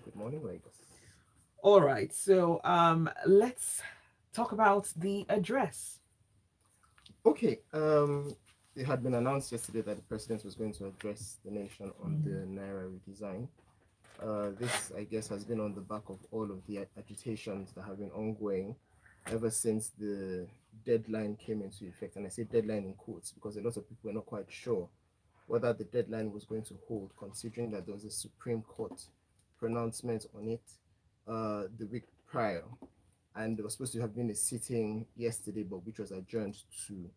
Good morning, Lagos. All right, so let's talk about the address. Okay, it had been announced yesterday that the president was going to address the nation on the Naira redesign. This, I guess, has been on the back of all of the agitations that have been ongoing ever since the deadline came into effect. And I say deadline in quotes because a lot of people were not quite sure whether the deadline was going to hold, considering that there was a Supreme Court pronouncement on it the week prior. And there was supposed to have been a sitting yesterday, but which was adjourned to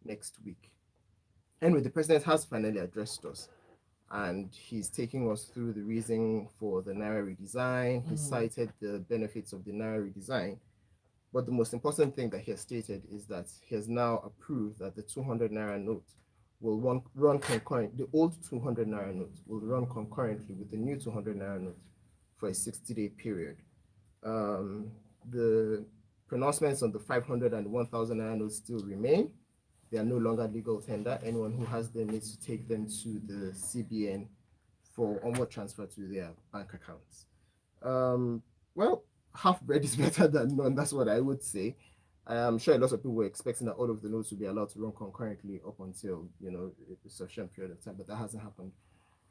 next week. Anyway, the president has finally addressed us, and he's taking us through the reason for the Naira redesign. He cited the benefits of the Naira redesign, but the most important thing that he has stated is that he has now approved that the 200 Naira note will run concurrent. The old 200 Naira note will run concurrently with the new 200 Naira note for a 60-day period. Um, the pronouncements on the 500 and 1,000 Naira notes still remain. They are no longer legal tender. Anyone who has them needs to take them to the CBN for onward transfer to their bank accounts. Well, half bread is better than none. That's what I would say. I'm sure a lot of people were expecting that all of the notes would be allowed to run concurrently up until a sufficient period of time, but that hasn't happened.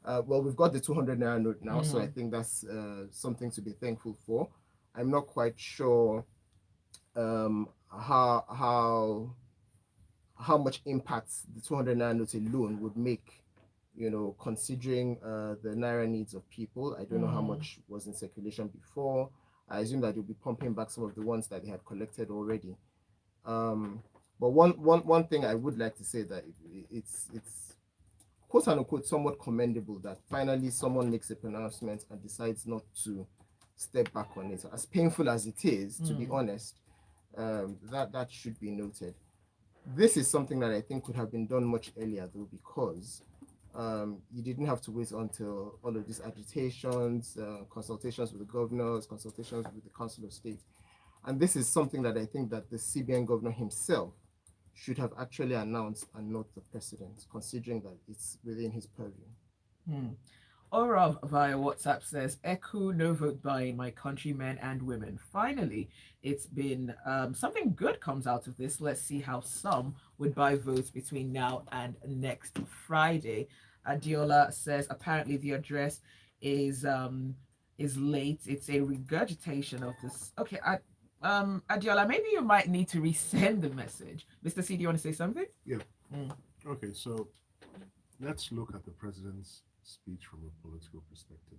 Well, we've got the 200 naira note now, so I think that's something to be thankful for. I'm not quite sure um, how how how much impact the 200 naira note alone would make, considering the naira needs of people. I don't know how much was in circulation before. I assume that they'll be pumping back some of the ones that they had collected already. Um, but one thing I would like to say that it's quote unquote somewhat commendable that finally someone makes a pronouncement and decides not to step back on it. As painful as it is, to be honest, that should be noted. This is something that I think could have been done much earlier, though, because you didn't have to wait until all of these agitations, consultations with the governors, consultations with the Council of State. And this is something that I think that the CBN governor himself should have actually announced and not the president, considering that it's within his purview. Orav via WhatsApp says, Echo no vote buying, my countrymen and women. Finally, it's been something good comes out of this. Let's see how some would buy votes between now and next Friday. Adiola says, apparently the address is late. It's a regurgitation of this. Okay, Adiola, maybe you might need to resend the message. Mr. C, do you want to say something? Yeah. Okay, so let's look at the president's speech from a political perspective.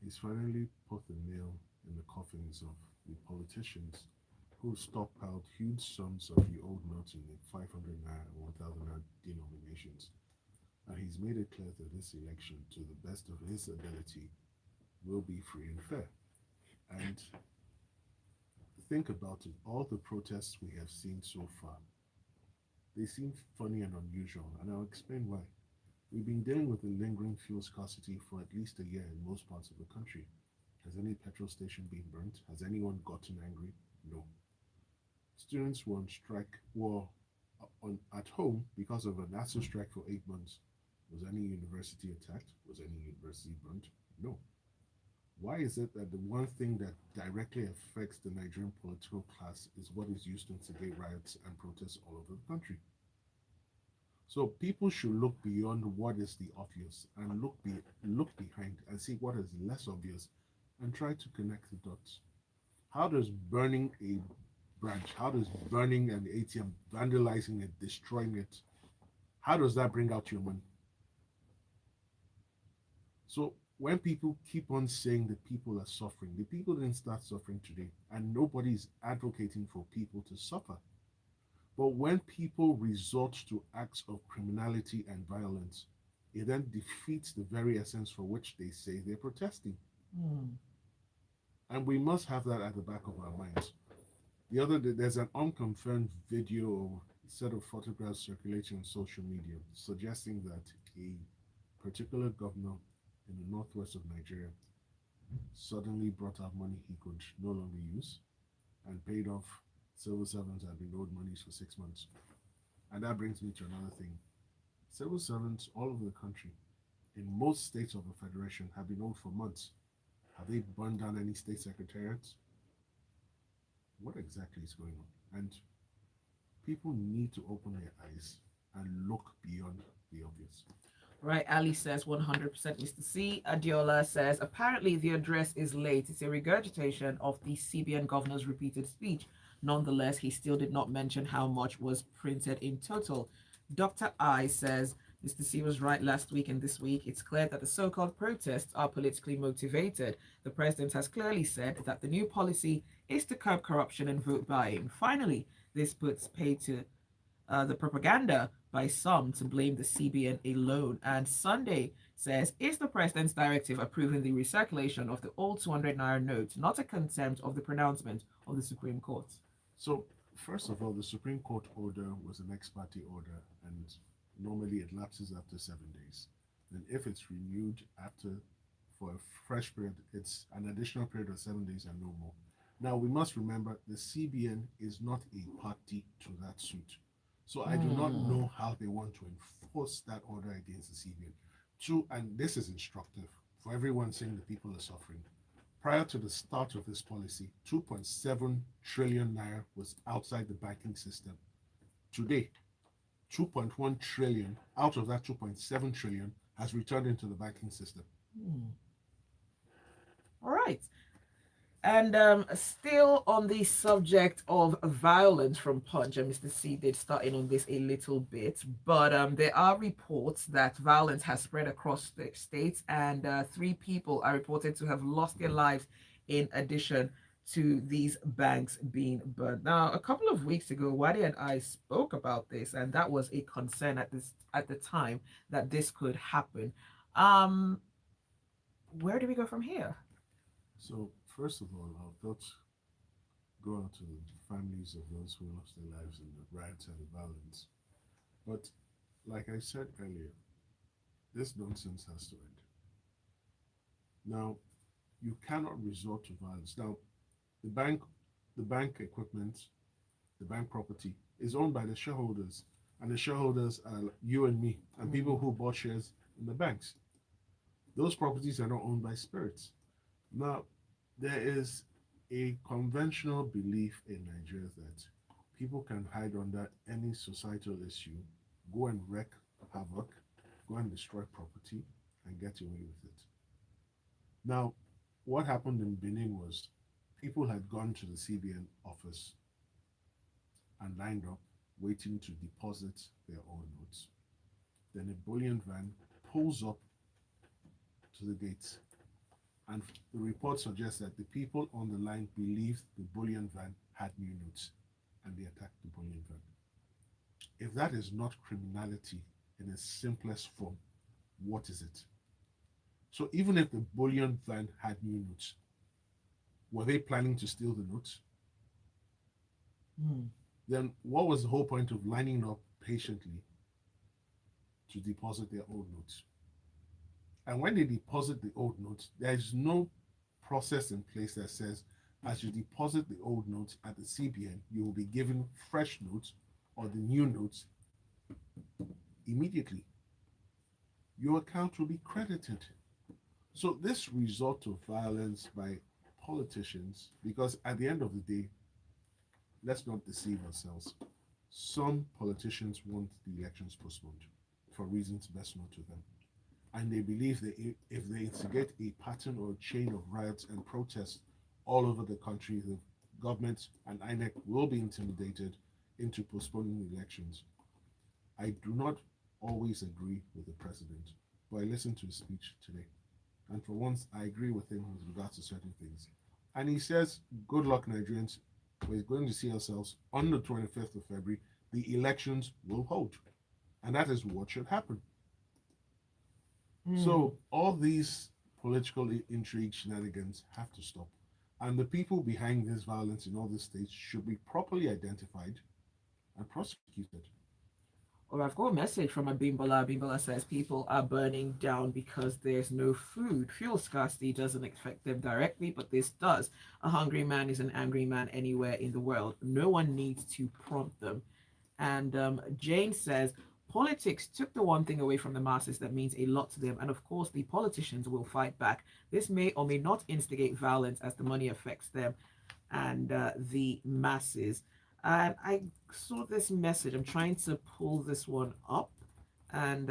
He's finally put the nail in the coffins of the politicians who stockpiled huge sums of the old notes in the 500 naira and 1000 naira denominations. And he's made it clear that this election, to the best of his ability, will be free and fair. And think about it, all the protests we have seen so far, they seem funny and unusual, and I'll explain why. We've been dealing with a lingering fuel scarcity for at least a year in most parts of the country. Has any petrol station been burnt? Has anyone gotten angry? No. Students were on strike, were at home because of a national strike for 8 months. Was any university attacked? Was any university burnt? No. Why is it that the one thing that directly affects the Nigerian political class is what is used to instigate riots and protests all over the country? So people should look beyond what is the obvious and look behind and see what is less obvious and try to connect the dots. How does burning a branch, how does burning an ATM, vandalizing it, destroying it, how does that bring out your money? So when people keep on saying that people are suffering, the people didn't start suffering today, and nobody is advocating for people to suffer. But when people resort to acts of criminality and violence, it then defeats the very essence for which they say they're protesting. And we must have that at the back of our minds. The other day, there's an unconfirmed video or set of photographs circulating on social media suggesting that a particular governor in the northwest of Nigeria suddenly brought out money he could no longer use and paid off civil servants had been owed monies for 6 months. And that brings me to another thing. Civil servants all over the country, in most states of the federation, have been owed for months. Have they burned down any state secretariats? What exactly is going on? And people need to open their eyes and look beyond the obvious. Right, Ali says 100% Mr. C. Adiola says apparently the address is late. It's a regurgitation of the CBN governor's repeated speech. Nonetheless, he still did not mention how much was printed in total. Dr. I says Mr. C was right last week and this week. It's clear that the so called protests are politically motivated. The president has clearly said that the new policy is to curb corruption and vote buying. Finally, this puts pay to the propaganda by some to blame the CBN alone. And Sunday says, is the president's directive approving the recirculation of the old 200 naira note not a contempt of the pronouncement of the Supreme Court? So, first of all, the Supreme Court order was an ex parte order, and normally it lapses after 7 days. Then, if it's renewed after for a fresh period, it's an additional period of 7 days and no more. Now, we must remember the CBN is not a party to that suit. So I do not know how they want to enforce that order against the CBN. Two, and this is instructive for everyone saying the people are suffering. Prior to the start of this policy, 2.7 trillion naira was outside the banking system. Today, 2.1 trillion out of that 2.7 trillion has returned into the banking system. All right. And still on the subject of violence from Punch, and Mr. C did start in on this a little bit, but there are reports that violence has spread across the states, and 3 people are reported to have lost their lives in addition to these banks being burned. Now, a couple of weeks ago, Wadi and I spoke about this, and that was a concern at the time that this could happen. Where do we go from here? So, first of all, our thoughts go out to the families of those who lost their lives in the riots and the violence. But, like I said earlier, this nonsense has to end. Now, you cannot resort to violence. Now, the bank equipment, the bank property is owned by the shareholders, and the shareholders are you and me, and people who bought shares in the banks. Those properties are not owned by spirits. Now, there is a conventional belief in Nigeria that people can hide under any societal issue, go and wreak havoc, go and destroy property, and get away with it. Now, what happened in Benin was people had gone to the CBN office and lined up, waiting to deposit their own notes. Then a bullion van pulls up to the gates, and the report suggests that the people on the line believed the bullion van had new notes, and they attacked the bullion van. If that is not criminality in its simplest form, what is it? So even if the bullion van had new notes, were they planning to steal the notes? Then what was the whole point of lining up patiently to deposit their old notes? And when they deposit the old notes, there is no process in place that says, as you deposit the old notes at the CBN, you will be given fresh notes or the new notes immediately. Your account will be credited. So this resort to violence by politicians, because at the end of the day, let's not deceive ourselves. Some politicians want the elections postponed for reasons best known to them. And they believe that if they instigate a pattern or a chain of riots and protests all over the country, the government and INEC will be intimidated into postponing the elections. I do not always agree with the president, but I listened to his speech today. And for once, I agree with him with regards to certain things. And he says, good luck, Nigerians. We're going to see ourselves on the 25th of February. The elections will hold. And that is what should happen. So all these political intrigue shenanigans have to stop. And the people behind this violence in all these states should be properly identified and prosecuted. Or I've got a message from Abimbola. Abimbola says people are burning down because there's no food. Fuel scarcity doesn't affect them directly, but this does. A hungry man is an angry man anywhere in the world. No one needs to prompt them. And Jane says, Politics took the one thing away from the masses that means a lot to them, and of course, the politicians will fight back. This may or may not instigate violence as the money affects them and the masses. And I saw this message. I'm trying to pull this one up. And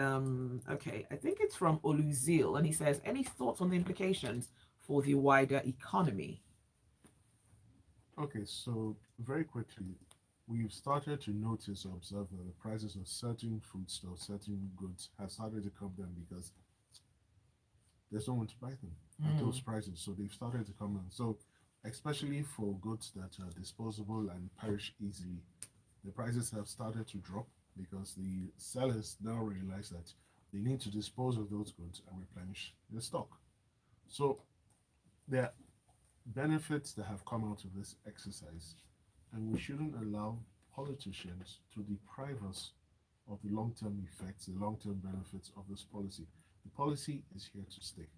okay, I think it's from Oluzil, and he says, any thoughts on the implications for the wider economy? Okay, so very quickly, we've started to notice or observe that the prices of certain foodstuffs, certain goods have started to come down because there's no one to buy them at those prices. So they've started to come down. So especially for goods that are disposable and perish easily, the prices have started to drop because the sellers now realize that they need to dispose of those goods and replenish their stock. So there are benefits that have come out of this exercise, and we shouldn't allow politicians to deprive us of the long-term effects, the long-term benefits of this policy. The policy is here to stay,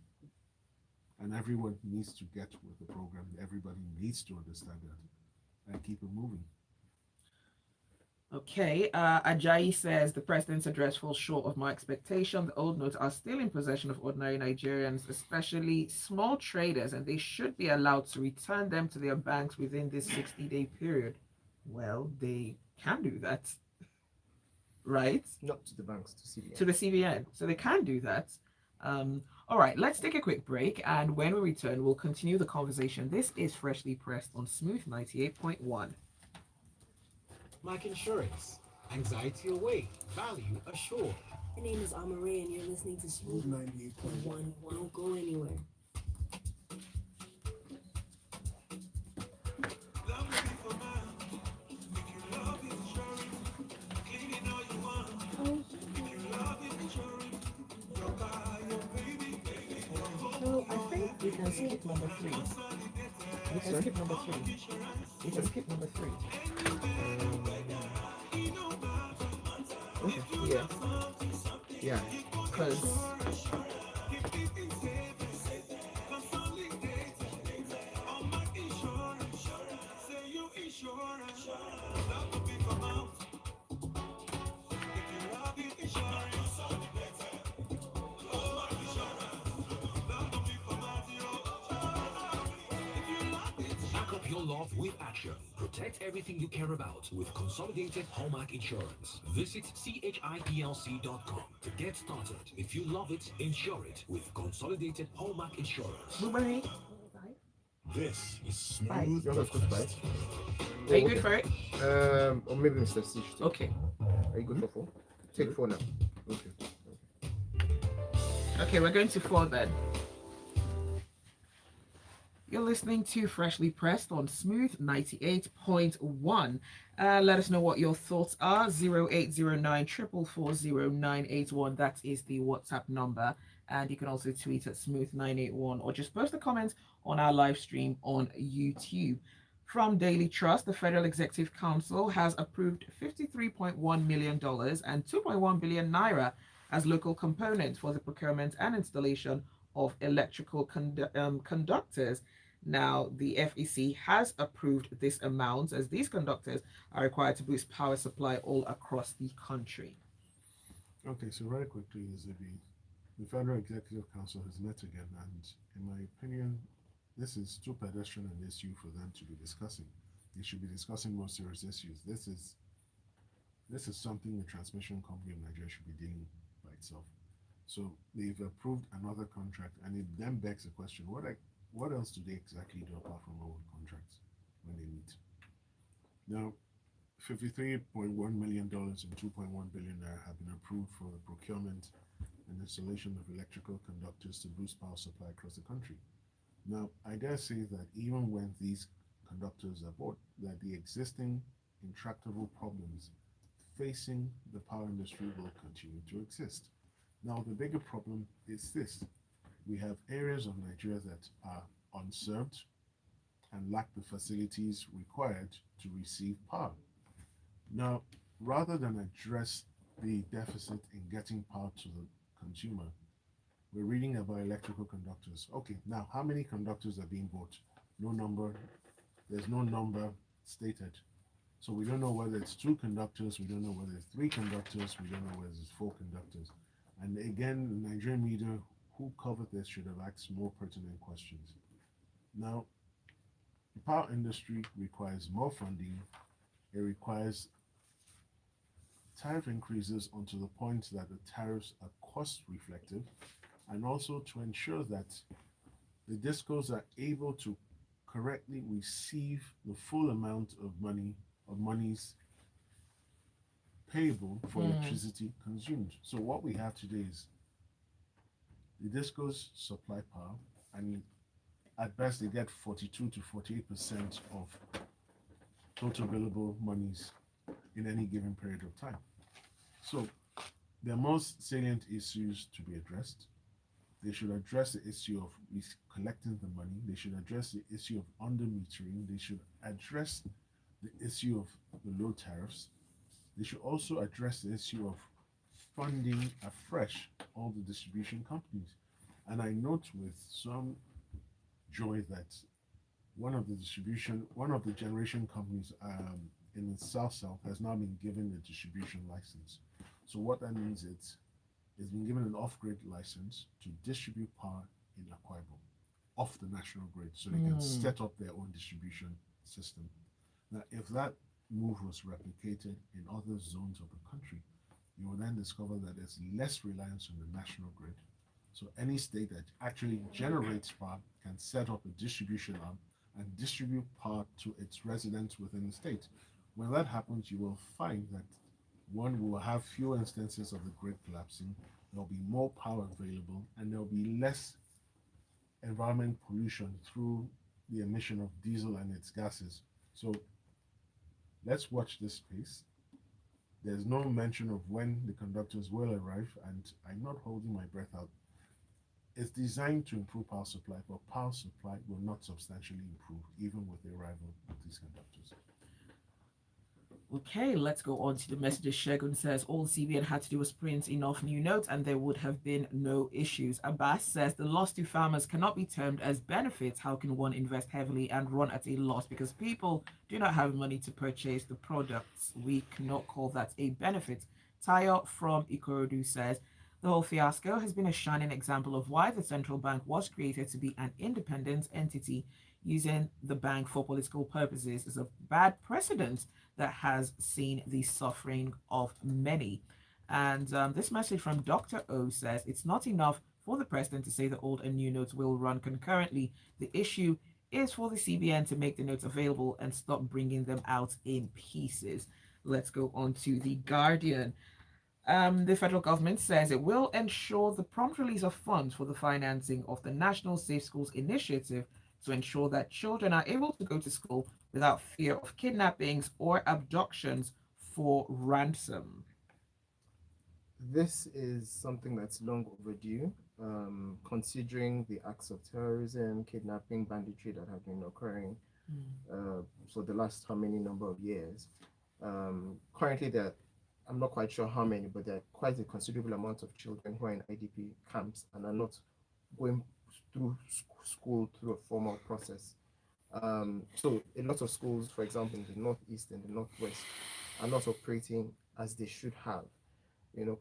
and everyone needs to get with the program. Everybody needs to understand that and keep it moving. Okay, Ajayi says the president's address falls short of my expectation. The old notes are still in possession of ordinary Nigerians, especially small traders, and they should be allowed to return them to their banks within this 60-day period. Well, they can do that, right? Not to the banks, to CBN. To the CBN. So they can do that. All right, let's take a quick break, and when we return, we'll continue the conversation. This is Freshly Pressed on Smooth 98.1. Like insurance, anxiety away, value assured. My name is Amaray, and you're listening to Smooth 98.1. Don't go anywhere. So I think we can skip number 3. We can skip number 3. We can skip number 3. Okay. Yeah. Yeah. Because Back up your love with action. Protect everything you care about with Consolidated Hallmark Insurance. Visit chiplc.com to get started. If you love it, insure it with Consolidated Hallmark Insurance. Blueberry. This is Bye. Smooth. You want us to buy? Are you good for it? Or maybe Mr. C should take. Okay. Are you good for 4? Take 4 now. Okay. Okay, we're going to 4 then. You're listening to Freshly Pressed on Smooth 98.1. Let us know what your thoughts are. 0809 444 0981. That is the WhatsApp number. And you can also tweet at Smooth981 or just post a comment on our live stream on YouTube. From Daily Trust, the Federal Executive Council has approved $53.1 million and 2.1 billion naira as local components for the procurement and installation of electrical conductors. Now, the FEC has approved this amount as these conductors are required to boost power supply all across the country. Okay, so very quickly, the Federal Executive Council has met again, and in my opinion, this is too pedestrian an issue for them to be discussing. They should be discussing more serious issues. This is something the transmission company of Nigeria should be dealing by itself. So they've approved another contract, and it then begs the question: what else do they exactly do apart from our contracts when they meet? Now, $53.1 million and 2.1 billion have been approved for the procurement and installation of electrical conductors to boost power supply across the country. Now, I dare say that even when these conductors are bought, that the existing intractable problems facing the power industry will continue to exist. Now, the bigger problem is this: we have areas of Nigeria that are unserved and lack the facilities required to receive power. Now, rather than address the deficit in getting power to the consumer, we're reading about electrical conductors. Okay, now how many conductors are being bought? No number. There's no number stated. So we don't know whether it's two conductors, we don't know whether it's three conductors, we don't know whether it's four conductors. And again, the Nigerian media who covered this should have asked more pertinent questions. Now, the power industry requires more funding. It requires tariff increases until the point that the tariffs are cost reflective, and also to ensure that the discos are able to correctly receive the full amount of monies payable for electricity consumed. So what we have today is the discos supply power, and at best they get 42 to 48% of total billable monies in any given period of time. So the most salient issues to be addressed. They should address the issue of collecting the money. They should address the issue of under metering. They should address the issue of the low tariffs. They should also address the issue of funding afresh all the distribution companies. And I note with some joy that one of the generation companies in the South has now been given a distribution license. So what that means is it's been given an off-grid license to distribute power in Akwa Ibom off the national grid, so they can set up their own distribution system. Now, if that move was replicated in other zones of the country, you will then discover that there's less reliance on the national grid. So any state that actually generates power can set up a distribution arm and distribute power to its residents within the state. When that happens, you will find that one will have fewer instances of the grid collapsing, there'll be more power available, and there'll be less environment pollution through the emission of diesel and its gases. So let's watch this space. There's no mention of when the conductors will arrive, and I'm not holding my breath out. It's designed to improve power supply, but power supply will not substantially improve even with the arrival of these conductors. Okay, let's go on to the messages. Shegun says all CBN had to do was print enough new notes and there would have been no issues. Abbas says the loss to farmers cannot be termed as benefits. How can one invest heavily and run at a loss? Because people do not have money to purchase the products. We cannot call that a benefit. Tayo from Ikorodu says the whole fiasco has been a shining example of why the central bank was created to be an independent entity. Using the bank for political purposes is a bad precedent that has seen the suffering of many. And this message from Dr. O says it's not enough for the president to say the old and new notes will run concurrently. The issue is for the CBN to make the notes available and stop bringing them out in pieces. Let's go on to The Guardian. The federal government says it will ensure the prompt release of funds for the financing of the National Safe Schools Initiative to ensure that children are able to go to school without fear of kidnappings or abductions for ransom. This is something that's long overdue, considering the acts of terrorism, kidnapping, banditry that have been occurring for the last how many number of years. Currently, I'm not quite sure how many, but there are quite a considerable amount of children who are in IDP camps and are not going through school through a formal process. So a lot of schools, for example, in the Northeast and the Northwest, are not operating as they should have.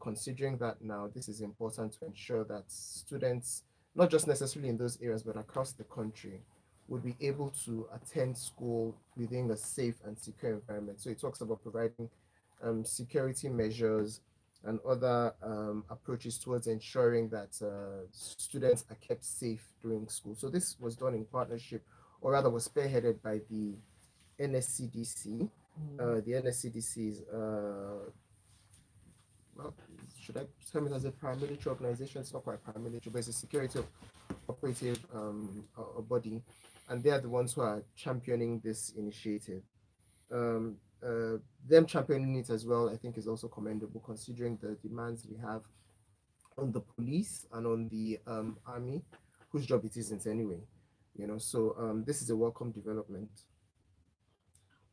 Considering that now, this is important to ensure that students, not just necessarily in those areas, but across the country, would be able to attend school within a safe and secure environment. So it talks about providing security measures and other approaches towards ensuring that students are kept safe during school. So this was done in partnership, or rather was spearheaded by the NSCDC. The NSCDC is, well, should I term it as a paramilitary organization? It's not quite paramilitary, but it's a security operative body, and they are the ones who are championing this initiative. Them championing it as well, I think, is also commendable, considering the demands we have on the police and on the army, whose job it isn't anyway. So this is a welcome development.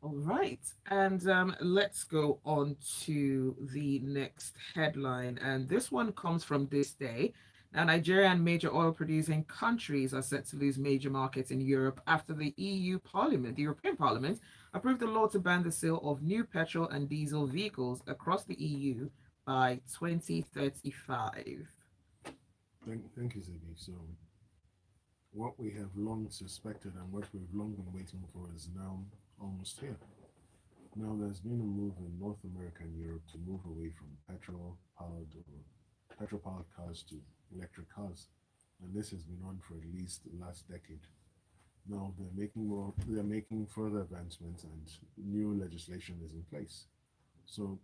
All right, and let's go on to the next headline. And this one comes from This Day. Now, Nigeria and major oil producing countries are set to lose major markets in Europe after the European Parliament, approved a law to ban the sale of new petrol and diesel vehicles across the EU by 2035. Thank you, Ziggy. So, what we have long suspected and what we've long been waiting for is now almost here. Now, there's been a move in North America and Europe to move away from petrol-powered cars to electric cars, and this has been on for at least the last decade. Now, they're making further advancements, and new legislation is in place. So,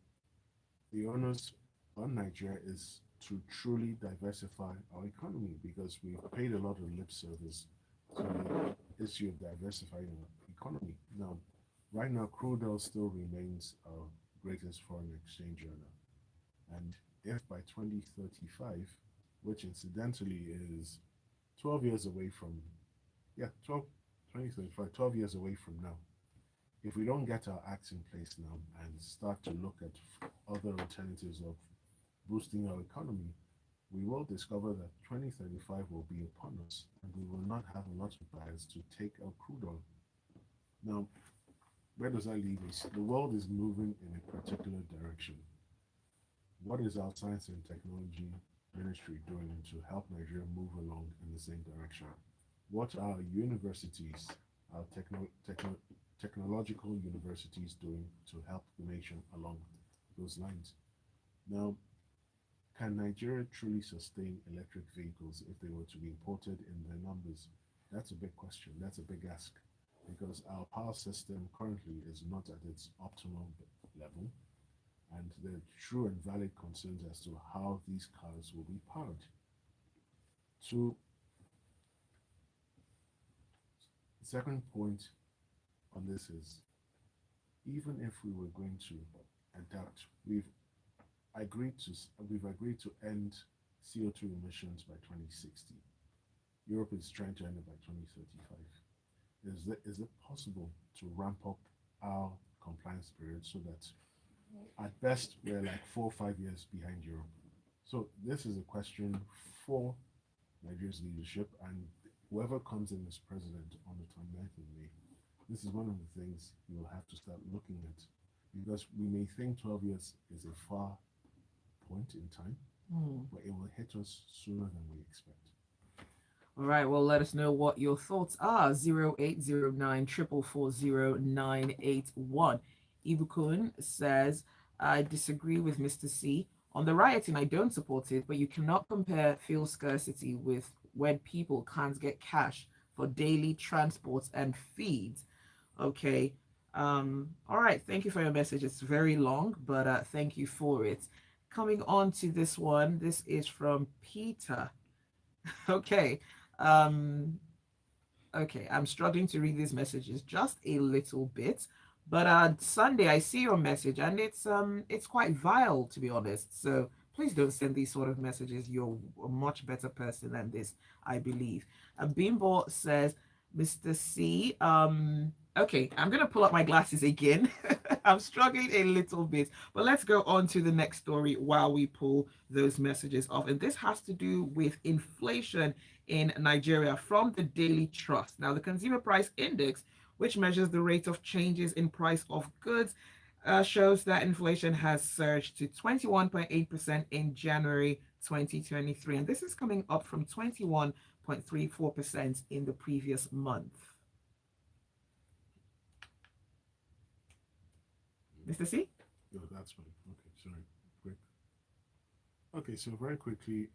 the onus on Nigeria is to truly diversify our economy because we've paid a lot of lip service to the issue of diversifying our economy. Now, right now, crude oil still remains our greatest foreign exchange earner. And if by 2035, which incidentally is 12 years away from, 12 years away from now, if we don't get our acts in place now and start to look at other alternatives of boosting our economy, we will discover that 2035 will be upon us and we will not have a lot of buyers to take our crude oil. Now, where does that leave us? The world is moving in a particular direction. What is our science and technology ministry doing to help Nigeria move along in the same direction? What are universities, our technological universities doing to help the nation along those lines? Now, can Nigeria truly sustain electric vehicles if they were to be imported in their numbers? That's a big question. That's a big ask because our power system currently is not at its optimal level, and there are true and valid concerns as to how these cars will be powered. So, the second point on this is, even if we were going to adapt, we've agreed to end CO2 emissions by 2060. Europe is trying to end it by 2035. Is it possible to ramp up our compliance period so that at best we're like 4 or 5 years behind Europe? So this is a question for Nigeria's leadership, and whoever comes in as president on the 29th of May, this is one of the things you will have to start looking at, because we may think 12 years is a far point in time, but it will hit us sooner than we expect. All right, well, let us know what your thoughts are. 0809 Ibukun says, I disagree with Mr. C. On the rioting, I don't support it, but you cannot compare fuel scarcity with when people can't get cash for daily transports and feeds. Okay. All right. Thank you for your message. It's very long, but thank you for it. Coming on to this one, this is from Peter. Okay. Okay, I'm struggling to read these messages just a little bit. But Sunday, I see your message, and it's quite vile, to be honest. So please don't send these sort of messages. You're a much better person than this, I believe. Bimbo says, Mr. C, okay, I'm gonna pull up my glasses again. I'm struggling a little bit, but let's go on to the next story while we pull those messages off. And this has to do with inflation in Nigeria from the Daily Trust. Now, the Consumer Price Index, which measures the rate of changes in price of goods, shows that inflation has surged to 21.8% in January 2023. And this is coming up from 21.34% in the previous month. Mr. C? No, that's fine. Okay, sorry. Quick. Okay, so very quickly,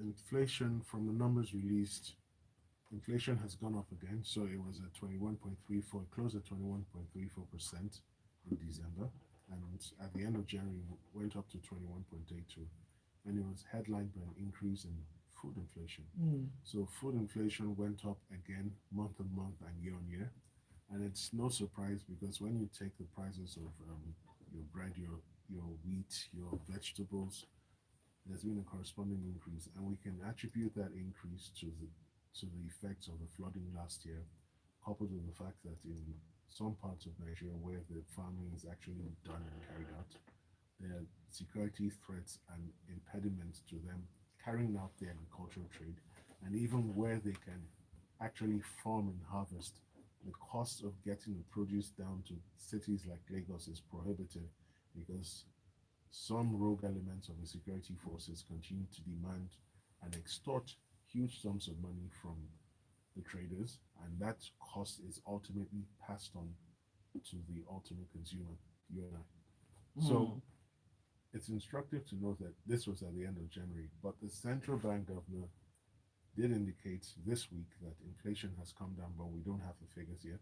inflation from the numbers released, inflation has gone up again. So it was at 21.34, closed at 21.34% in December. And at the end of January, it went up to 21.82. And it was headlined by an increase in food inflation. So food inflation went up again month on month and year on year. And it's no surprise because when you take the prices of your bread, your wheat, your vegetables, there's been a corresponding increase, and we can attribute that increase to the effects of the flooding last year, coupled with the fact that in some parts of Nigeria where the farming is actually done and carried out, there are security threats and impediments to them carrying out the agricultural trade, and even where they can actually farm and harvest, the cost of getting the produce down to cities like Lagos is prohibitive because some rogue elements of the security forces continue to demand and extort huge sums of money from the traders, and that cost is ultimately passed on to the ultimate consumer, you and I. So it's instructive to note that this was at the end of January, but the central bank governor did indicate this week that inflation has come down, but we don't have the figures yet.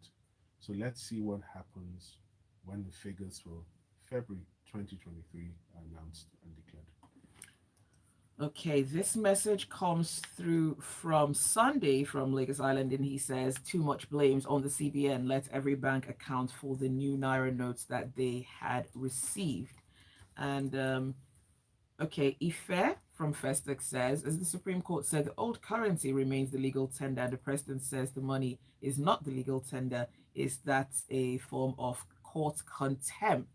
So let's see what happens when the figures for February 2023 are announced and declared. Okay, this message comes through from Sunday from Lagos Island, and he says, too much blames on the CBN. Let every bank account for the new Naira notes that they had received. And okay, Ife from Festac says, as the Supreme Court said, the old currency remains the legal tender, and the president says the money is not the legal tender. Is that a form of court contempt?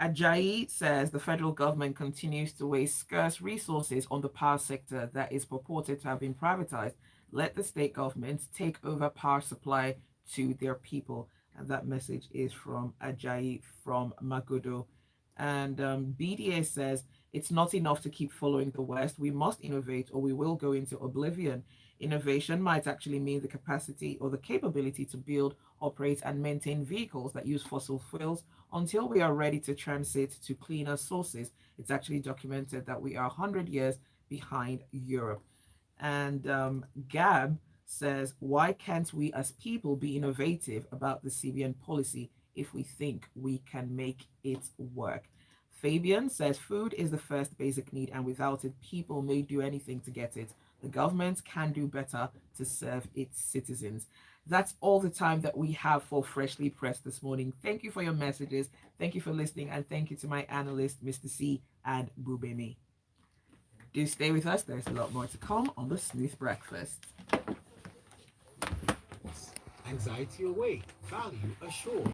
Ajayi says the federal government continues to waste scarce resources on the power sector that is purported to have been privatized. Let the state governments take over power supply to their people. And that message is from Ajayi from Magodo. And BDA says it's not enough to keep following the West. We must innovate or we will go into oblivion. Innovation might actually mean the capacity or the capability to build, operate, and maintain vehicles that use fossil fuels until we are ready to transit to cleaner sources. It's actually documented that we are 100 years behind Europe. And Gab says, why can't we as people be innovative about the CBN policy if we think we can make it work? Fabian says, food is the first basic need, and without it, people may do anything to get it. The government can do better to serve its citizens. That's all the time that we have for Freshly Pressed this morning. Thank you for your messages. Thank you for listening. And thank you to my analyst, Mr. C and Bubemi. Do stay with us. There's a lot more to come on the Smooth Breakfast. Anxiety away, value assured.